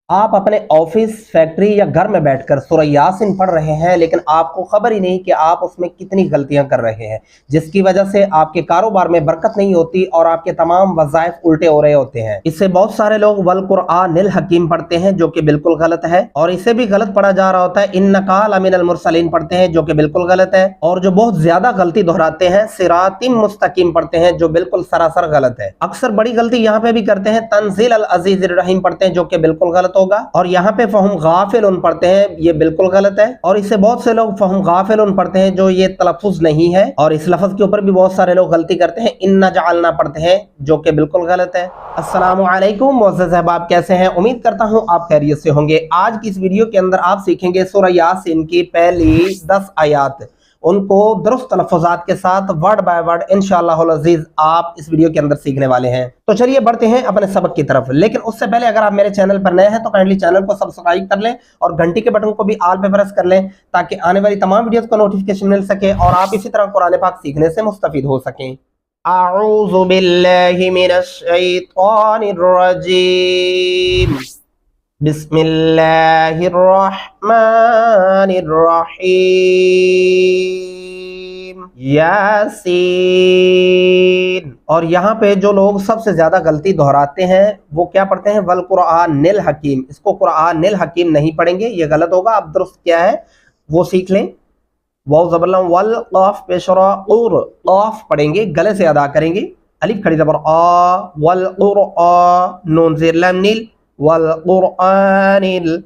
आप अपने office, factory या घर में बैठकर सूरह यासीन पढ़ रहे हैं, लेकिन आपको खबर ही नहीं कि आप उसमें कितनी गलतियां कर रहे हैं, जिसकी वजह से आपके कारोबार में बरकत नहीं होती और आपके तमाम वज़ाइफ उल्टे हो रहे होते हैं। इससे बहुत सारे लोग वल कुरआनिल हकीम पढ़ते हैं, जो कि बिल्कुल गलत है, और इसे भी गलत पढ़ा जा रहा होता है। इन्नका लमिनल मुरसलीन पढ़ते हैं, जो कि बिल्कुल गलत है, और जो बहुत ज्यादा गलती दोहराते हैं सिरातिम मुस्तकीम पढ़ते हैं, जो बिल्कुल सरासर गलत है। अक्सर बड़ी गलती यहाँ पे भी करते हैं, तंजील अल अजीज रहीम पढ़ते हैं, जो कि बिल्कुल गलत होगा, और यहाँ पे फहम गाफिलुन पढ़ते हैं, ये बिल्कुल गलत है। और इससे बहुत से लोग फहम गाफिलुन पढ़ते हैं, जो ये तलफ्फुज नहीं है, और इस लफ्ज के ऊपर भी बहुत सारे लोग गलती करते हैं, इन्ना जअलना पढ़ते हैं, जो कि बिल्कुल गलत है। अस्सलामु अलैकुम मुअज़्ज़ज़ अहबाब, कैसे हैं? उम्मीद करता हूँ आप खैरियत से होंगे। आज की इस वीडियो के अंदर आप सीखेंगे सूरह यासीन की पहली 10 आयात, उनको दुरुस्त तलफ़्फ़ुज़ात के साथ वर्ड बाय वर्ड इंशाअल्लाहुल अज़ीज़ आप इस वीडियो के अंदर सीखने वाले हैं। तो चलिए बढ़ते हैं अपने सबक की तरफ। लेकिन उससे पहले अगर आप मेरे चैनल पर नए हैं तो काइंडली चैनल को सब्सक्राइब कर लें और घंटी के बटन को भी ऑल पे प्रेस कर लें, ताकि आने वाली तमाम वीडियोस का नोटिफिकेशन मिल सके और आप इसी तरह कुरान पाक सीखने से मुस्तफीद हो सकें। अऊज़ु बिल्लाहि मिनश शैतानिर रजीम। बिस्मिल्लाहिर्रहमानिर्रहीम। यासीन। और यहाँ पे जो लोग सबसे ज्यादा गलती दोहराते हैं वो क्या पढ़ते हैं? वल कुरआनिल हकीम। इसको कुरआनिल हकीम नहीं पढ़ेंगे, ये गलत होगा। आप दुरुस्त क्या है वो सीख लें। वाव ज़बर लम वल क़ाफ पेशरा उर, क़ाफ पढ़ेंगे, गले से अदा करेंगे। अलिफ खड़ी ज़बर आ, वल क़ुरआ, नून ज़ेर लम नील, वल क़ुरआनिल,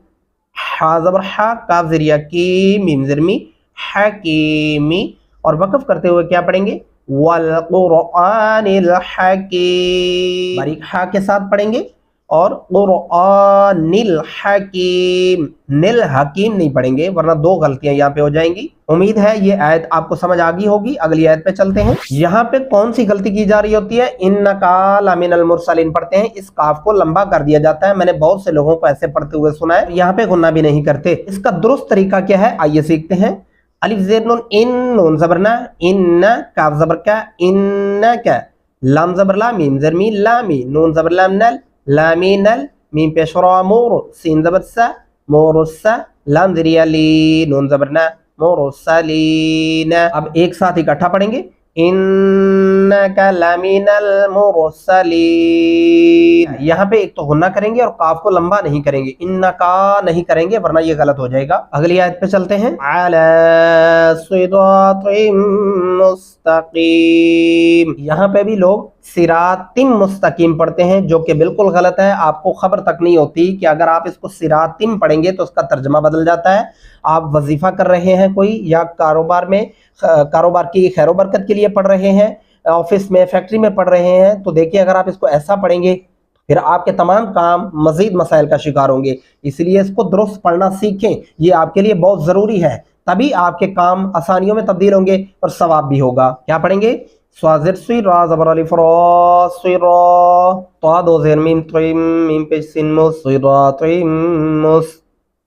हा ज़बर हा, काफ ज़ेर की, मीम ज़ेर मी, हकीमी। और वक़फ़ करते हुए क्या पढ़ेंगे? वल क़ुरआनिल हकीम, बारीक हा के साथ पढ़ेंगे। और क़ुरआनिल हकीम, निल हकीम नहीं पढ़ेंगे, वरना दो गलतियां यहाँ पे हो जाएंगी। उम्मीद है ये आयत आपको समझ आ गई होगी। अगली आयत पे चलते हैं। यहाँ पे कौन सी गलती की जा रही होती है? इन्नका लमिनल मुरसलीन पढ़ते हैं, इस काफ को लंबा कर दिया जाता है। मैंने बहुत से लोगों को ऐसे पढ़ते हुए सुना है, यहाँ पे गुन्ना भी नहीं करते। इसका दुरुस्त तरीका क्या है, आइए सीखते हैं। अलिफ ज़ेर नून इन, नून ज़बर ना, इन्ना, काफ ज़बर का, इन्नका, लाम ज़बर ला, मीम ज़ेर मी, लामी, नून ज़बर लाम नल, लामीनल, मीम पेशरा मोर, सीन ज़बर सा, मोरुस्सा, लाम ज़ेर ली, नून ज़बर ना, मोरुस्सलीन। अब एक साथ इकट्ठा पढ़ेंगे, इन्नका लमिनल मुरसलीन। यहाँ पे एक तो गुन्ना करेंगे और काफ को लंबा नहीं करेंगे, इन्नका नहीं करेंगे, वरना ये गलत हो जाएगा। अगली आयत पे चलते हैं। अला सिरातिम मुस्तकीम। यहाँ पे भी लोग सिरातिम मुस्तकीम पढ़ते हैं, जो कि बिल्कुल गलत है। आपको खबर तक नहीं होती कि अगर आप इसको सिरातिम पढ़ेंगे तो उसका तर्जमा बदल जाता है। आप वजीफा कर रहे हैं कोई, या कारोबार में कारोबार की खैर बरकत के लिए पढ़ रहे हैं, ऑफिस में, फैक्ट्री में पढ़ रहे हैं, तो देखिए अगर आप इसको ऐसा पढ़ेंगे फिर आपके तमाम काम मजीद मसाइल का शिकार होंगे। इसलिए इसको दुरुस्त पढ़ना सीखें, ये आपके लिए बहुत ज़रूरी है। तभी आपके काम आसानियों में तब्दील होंगे और सवाब भी होगा। क्या पढ़ेंगे? स्वाज़िर सुई रा ज़बर अलिफ रा, सुइरा, ता दो ज़ेर मीम त्रिम, मीम पेश सिन मुस, सुइरा त्रिम मुस,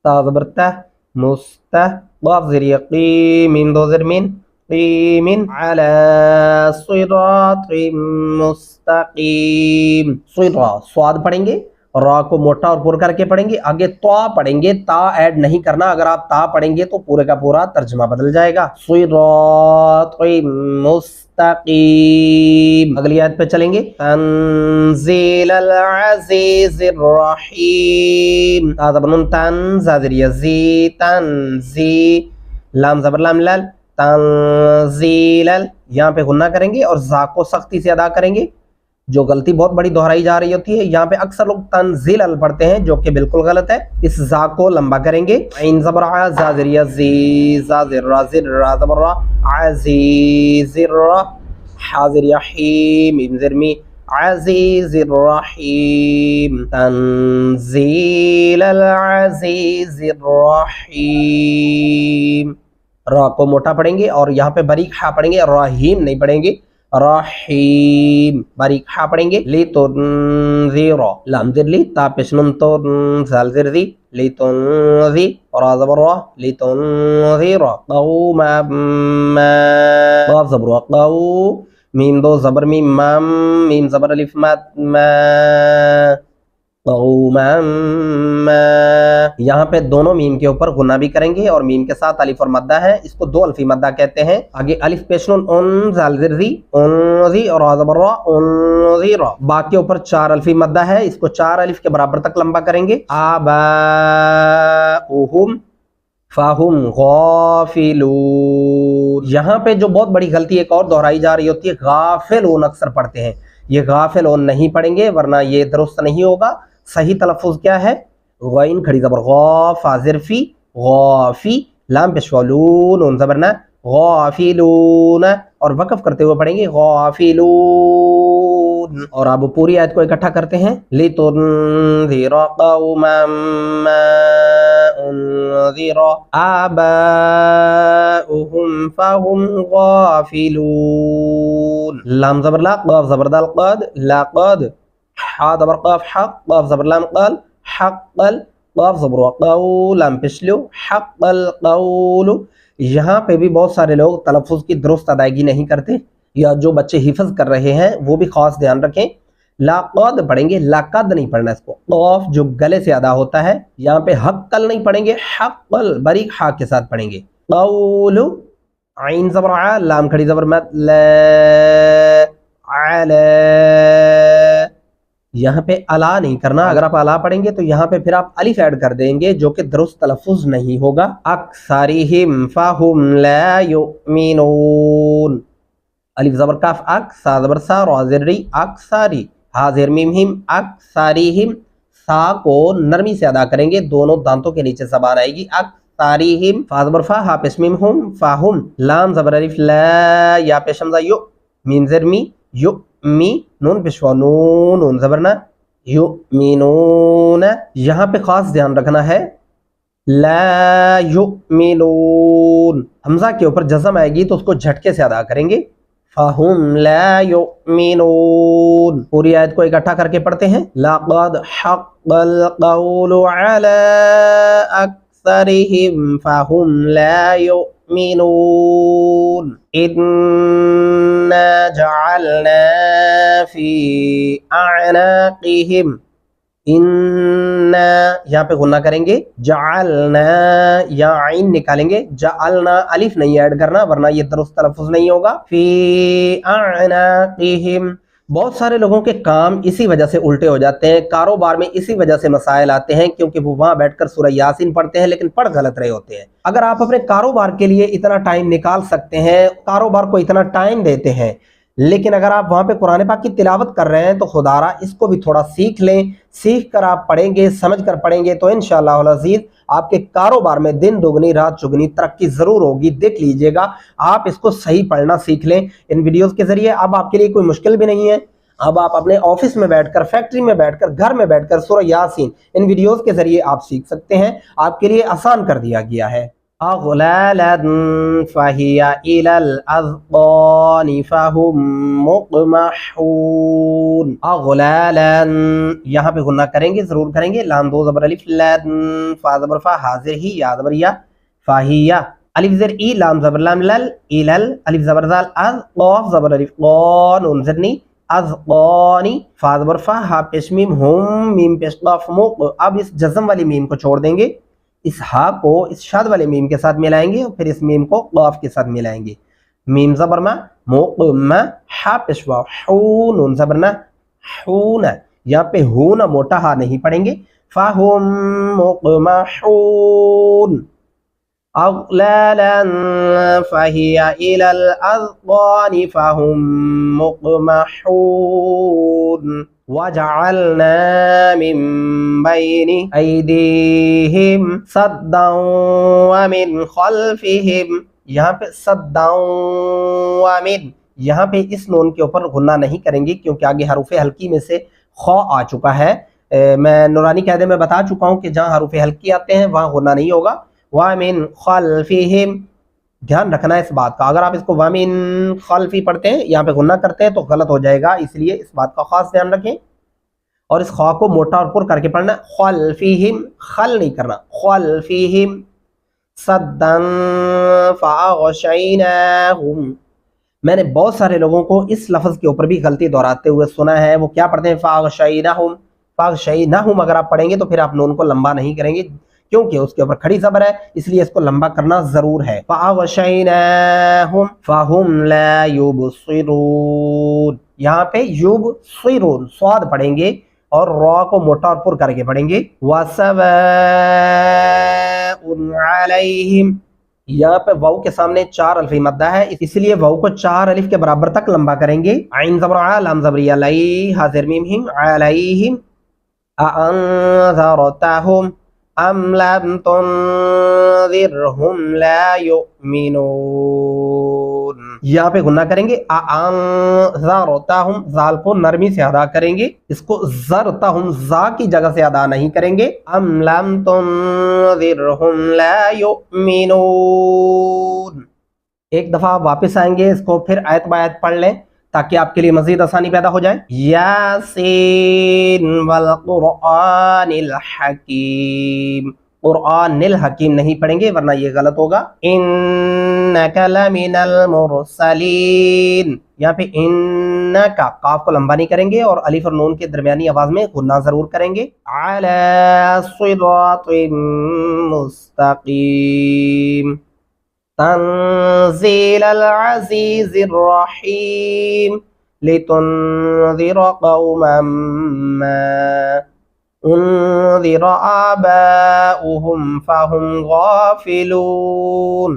ता ज़बर ता, मुस्ता, क़ाफ ज़ेर यक़ी, मीम दो ज़ेर मीन, क़ीमिन, अला सिरातिम मुस्तक़ीम। सुइरा, स्वाद पढ़ेंगे, रा को मोटा और पुर करके पढ़ेंगे, आगे ता पढ़ेंगे, ता ऐड नहीं करना। अगर आप ता पढ़ेंगे तो पूरे का पूरा तर्जुमा बदल जाएगा। सिरातिम मुस्तक़ीम। अगली आयत पे चलेंगे। तंज़ीलल अज़ीज़िर रहीम। ता ज़बर नून तन, ज़ा ज़ेर यज़ी, तंज़ी, लाम ज़बर लाम लल, तंज़ीलल। यहाँ पे गुन्ना करेंगे और जा को सख्ती से अदा करेंगे, जो गलती बहुत बड़ी दोहराई जा रही होती है। यहाँ पे अक्सर लोग तंज़ीलल पढ़ते हैं, जो कि बिल्कुल गलत है। इस जा को लंबा करेंगे। इन ज़बर आ, ज़ा ज़ेर यज़ी, ज़ा ज़ेर रा, ज़ेर रा ज़बर रा, अज़ीज़िर रा, हा ज़ेर यही, मीम ज़ेर मी, अज़ीज़िर रहीम। तंज़ीलल अज़ीज़िर रहीम। रा को मोटा पढ़ेंगे और यहाँ पे बारीक हा पढ़ेंगे, रहीम नहीं पढ़ेंगे, रहीम। बारीक हा पढ़ेंगे। ली तो लाम ज़ेर ली, ता पेश नून तो, ज़ाल ज़ेर ज़ी, ली तो ज़ी, रा ज़बर रा, ली तो ज़ी रा, क़ौमा मा, क़ाफ ज़बर वा, क़ौ, मीम दो ज़बर मीम माम, मीम ज़बर अलिफ मा, मा, क़ौमा मा, यहाँ पे दोनों मीम के ऊपर गुन्ना भी करेंगे और मीम के साथ अलिफ और मद्दा है, इसको दो अल्फी मद्दा कहते हैं। आगे अलिफ पेश नून उनजी और उनजीरा, बा के ऊपर चार अल्फी मद्दा है, इसको चार अलिफ के बराबर तक लंबा करेंगे। आबाउहुम फाहुम गाफिलून, यहाँ पे जो बहुत बड़ी गलती एक और दोहराई जा रही होती है, गाफिलून अक्सर पढ़ते हैं, ये गाफिलून नहीं पढ़ेंगे वरना ये दुरुस्त नहीं होगा। सही तलफ़ुज़ क्या है? गैन खड़ी ज़बर गौ, फा ज़िरफ़ी गाफी, लाम पेश लून, नून ज़बर ना, गाफिलून, और वक़फ़ करते हुए पढ़ेंगे गाफिलून। और अब पूरी आयत को इकट्ठा करते हैं। लितुनज़िरा क़ौमन मा उनज़िरा आबाउहुम फ़हुम गाफिलून। लाम ज़बर ला, क़ाफ़ ज़बर दाल क़द, लाक़द, हा ज़बर क़ाफ़ हक़, क़ाफ़ ज़बर लाम क़ल, हक़्क़ल, क़ाफ़ ज़बर क़ौ, लाम पिछलू, हक़्क़ल क़ौलु। यहाँ पे भी बहुत सारे लोग तलफ़ुज़ की दुरुस्त अदायगी नहीं करते, या जो बच्चे हिफ़्ज़ कर रहे हैं वो भी ख़ास ध्यान रखें। लाक़द पढ़ेंगे, लाक़द नहीं पढ़ना इसको, क़ाफ़ जो गले से अदा होता है। यहाँ पे हक़्क़ल नहीं पढ़ेंगे, हक़्क़ल बारीक हा के साथ पढ़ेंगे। क़ौलु, आइन ज़बर आ, लाम खड़ी ज़बर मद, यहाँ पे अला नहीं करना, अगर आप अला पढ़ेंगे तो यहाँ पे फिर आप अलिफ ऐड कर देंगे जो कि दुरुस्त तलफ़ुज़ नहीं होगा। अक्सरिहिम फ़हुम ला युमिनून, अलिफ ज़बर काफ अक, सा ज़बर सा, रा ज़िर्री, अक्सारी, हा ज़िर मीम हिम, अक्सारिहिम, सा को नरमी से अदा करेंगे, दोनों दांतों के नीचे ज़बान आएगी। अक्सारिहिम, फा ज़बर फा, हा पेश मीम हुम, फ़ाहुम, लाम ज़बर अलिफ ला, या पेश हमज़ा यु, मीम ज़िर मी, यु मी, नून पेशवा नून, नून ज़बर ना, युमिनून। यहाँ पे खास ध्यान रखना है, ला युमिनून, हमजा के ऊपर जज़म आएगी तो उसको झटके से अदा करेंगे। फ़हुम ला युमिनून। पूरी आयत को इकट्ठा करके पढ़ते हैं। लक़द हक़्क़ल क़ौलु अला अक्सरिहिम फ़हुम ला युमिनून। इन्ना जअलना फ़ी अअनाक़िहिम, इन्ना यहाँ पे गुन्ना करेंगे, जअलना या आइन निकालेंगे, जअलना अलिफ नहीं ऐड करना वरना ये दुरुस्त तलफ़ुज़ नहीं होगा। फ़ी अअनाक़िहिम, बहुत सारे लोगों के काम इसी वजह से उल्टे हो जाते हैं, कारोबार में इसी वजह से मसाइल आते हैं क्योंकि वो वहाँ बैठकर सूरह यासीन पढ़ते हैं लेकिन पढ़ गलत रहे होते हैं। अगर आप अपने कारोबार के लिए इतना टाइम निकाल सकते हैं, कारोबार को इतना टाइम देते हैं, लेकिन अगर आप वहाँ पे कुरान पाक की तिलावत कर रहे हैं तो खुदारा इसको भी थोड़ा सीख लें। सीख कर आप पढ़ेंगे, समझ कर पढ़ेंगे तो इंशाअल्लाह अज़ीज़ आपके कारोबार में दिन दुगनी रात चुगनी तरक्की ज़रूर होगी। देख लीजिएगा, आप इसको सही पढ़ना सीख लें इन वीडियोज़ के ज़रिए। अब आपके लिए कोई मुश्किल भी नहीं है, अब आप अपने ऑफिस में बैठकर, फैक्ट्री में बैठकर, घर में बैठकर सूरह यासीन इन वीडियोज़ के ज़रिए आप सीख सकते हैं। आपके लिए आसान कर दिया गया है। अग़लालन फ़हिया इलल अज़क़ानि फ़हुम मुक़महून। अग़लालन यहाँ पे गुन्ना करेंगे, ज़रूर करेंगे। लाम दो ज़बर अलिफ, लन, फ़ा ज़बर फ़ा, हा ज़िर ही, या ज़बर या, फ़हिया, अलिफ ज़िर ई, लाम ज़बर लाम लल, इलल, अलिफ ज़बर ज़ाल अज़, क़ाफ़ ज़बर अलिफ क़ा, नून ज़िर नी, अज़क़ानी, फ़ा ज़बर फ़ा, हा पेश मीम हुम, मीम पेश क़ाफ़ मुक़। अब इस जज़म वाली मीम को छोड़ देंगे, इस हा को इस शाद वाले मीम के साथ मिलाएंगे और फिर इस मीम को क़ाफ़ के साथ मिलाएंगे। मीम ज़बर मा, मुक़मा, हा पेश वा, हू, नून ज़बर ना, हूना, यहाँ पे हू ना मोटा हा नहीं पढ़ेंगे। फ़हुम मुक़महून। अग़लालन फ़हिया इलल अज़क़ानि फ़हुम मुक़महून। वजअलना मिन बैनि ऐदीहिम सद्दन व मिन खल्फ़िहिम, यहाँ पे सद्दन व मिन, यहाँ पे इस नून के ऊपर गुन्ना नहीं करेंगे क्योंकि आगे हरूफ़े हल्की में से खौ आ चुका है। मैं नूरानी कायदे में बता चुका हूँ कि जहाँ हरूफ़े हल्की आते हैं वहाँ गुन्ना नहीं होगा। व मिन खल्फ़िहिम, ध्यान रखना इस बात का, अगर आप इसको व मिन खल्फ़ी पढ़ते हैं, यहाँ पे गुन्ना करते हैं तो गलत हो जाएगा, इसलिए इस बात का खास ध्यान रखें। और इस खा को मोटा और पुर करके पढ़ना। खल्फ़िहिम, खल नहीं करना, खल्फ़िहिम। सद्दन फ़अग़शयनाहुम, मैंने बहुत सारे लोगों को इस लफ्ज़ के ऊपर भी गलती दोहराते हुए सुना है। वो क्या पढ़ते हैं? फ़अग़शयनाहुम, फ़अग़शयनाहुम अगर आप पढ़ेंगे तो फिर आप नून को लंबा नहीं करेंगे, क्योंकि उसके ऊपर खड़ी ज़बर है इसलिए इसको लंबा करना ज़रूर है। फ़अग़शयनाहुम फ़हुम ला युबसिरून, यहाँ पे युबसिरून स्वाद पढ़ेंगे और रॉ को मोटा और पुर करके पढ़ेंगे। वसवाउन अलैहिम, यहाँ पे वाउ के सामने 4 अल्फ़ मद्दा है इसलिए वाउ को 4 अलिफ के बराबर तक लंबा करेंगे। आइन ज़बर आ, लाम ज़बरी लै, हाज़िर मीम हिम, अलैहिम। अअन्ज़रतहुम अम लम तुनज़िरहुम ला युमिनून, यहाँ पे गुन्ना करेंगे। अअन्ज़रतहुम, ज़ाल को नरमी से अदा करेंगे, इसको ज़रतहुम ज़ा की जगह से अदा नहीं करेंगे। अम लम तुनज़िरहुम ला युमिनून। एक दफा वापस आएंगे, इसको फिर आयत बायत पढ़ लें ताकि आपके लिए मजीद आसानी पैदा हो जाए। यासीन वल क़ुरआनिल हकीम, क़ुरआनिल हकीम नहीं पढ़ेंगे वरना ये गलत होगा। इन्नका लमिनल मुरसलीन, यहाँ पे इन्नका काफ को लंबा नहीं करेंगे और अलिफ और नून के दरमियानी आवाज में गुन्ना जरूर करेंगे। अला सिरातिम मुस्तकीम तंज़ीलल अज़ीज़िर रहीम लितुनज़िर क़ौमम मा उन्ज़िर आबाउहुम फ़हुम गाफ़िलून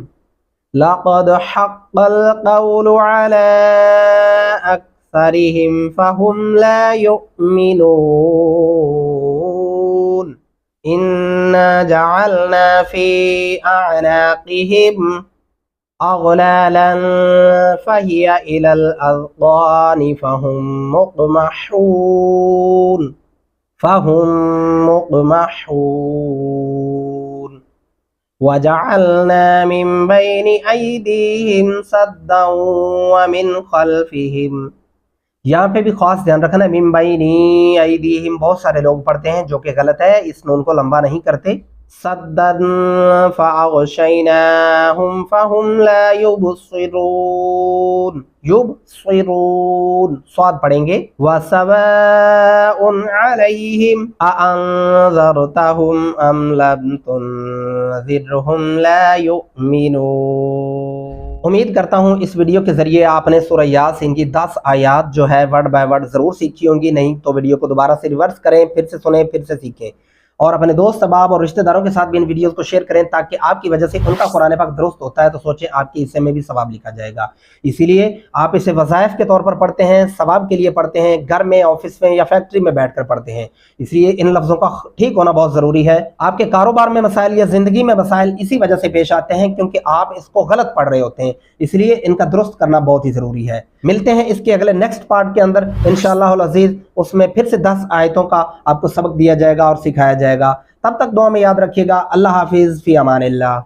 लक़द हक़्क़ल क़ौलु अला अक्सरिहिम फ़हुम ला युमिनून इन्ना जअलना फ़ी अअनाक़िहिम अग़लालन फ़हिय इलल अज़क़ानि फ़हुम मुक़महून वजअलना मिन बैनि अयदीहिम सद्दन व मिन खल्फ़िहिम, यहाँ पे भी खास ध्यान रखना। मिन बैनि अयदीहिम बहुत सारे लोग पढ़ते हैं जो कि गलत है, इस नून को लंबा नहीं करते। सद्दन फ़अग़शयनाहुम फ़हुम ला युबसिरून, युबसिरून स्वाद पढ़ेंगे। वसवाउन अलैहिम अअन्ज़रतहुम अम लम तुनज़िरहुम ला युमिनून। उम्मीद करता हूँ इस वीडियो के जरिए आपने सूरह यासीन की 10 आयात जो है वर्ड बाय वर्ड जरूर सीखी होंगी। नहीं तो वीडियो को दोबारा से रिवर्स करें, फिर से सुने, फिर से सीखें और अपने दोस्त अहबाब और रिश्तेदारों के साथ भी इन वीडियोस को शेयर करें ताकि आपकी वजह से उनका कुरान पाक दुरुस्त होता है तो सोचें आपके हिस्से में भी सवाब लिखा जाएगा। इसीलिए आप इसे वज़ाइफ के तौर पर पढ़ते हैं, सवाब के लिए पढ़ते हैं, घर में, ऑफिस में या फैक्ट्री में बैठकर पढ़ते हैं। इसलिए इन लफ्ज़ों का ठीक होना बहुत ज़रूरी है। आपके कारोबार में मसाइल या ज़िंदगी में मसाइल इसी वजह से पेश आते हैं क्योंकि आप इसको गलत पढ़ रहे होते हैं, इसलिए इनका दुरुस्त करना बहुत ही ज़रूरी है। मिलते हैं इसके अगले नेक्स्ट पार्ट के अंदर इंशाअल्लाह अज़ीज़, उसमें फिर से 10 आयतों का आपको सबक दिया जाएगा और सिखाया जाएगा। तब तक दुआ में याद रखिएगा। अल्लाह हाफिज़, फ़ी अमानिल्लाह।